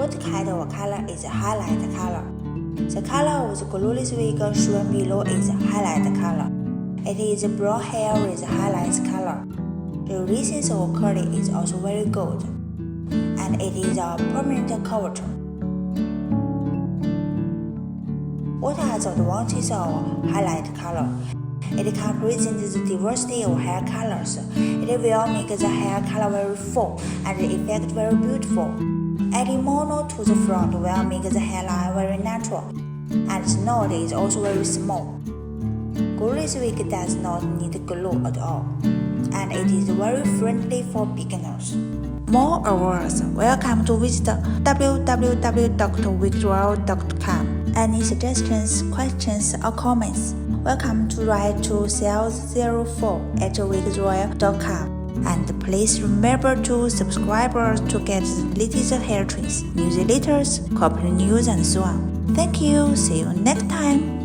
What kind of color is highlight color? The color of the glueless wig shown below is highlight color. It is brown hair with highlight color. The resistance of curling is also very good, and it is a permanent coverage. What are the advantages of highlight color? It can present the diversity of hair colors. It will make the hair color very full and the effect very beautiful. Adding mono to the front will make the hairline very natural, and the knot is also very small. Glueless wig does not need glue at all, and it is very friendly for beginners. More awards, welcome to visit www.wigsroyal.com. Any suggestions, questions, or comments, welcome to write to sales04@wigsroyal.com. And please remember to subscribe to get the latest hair trends, newsletters, corporate news, and so on. Thank you. See you next time.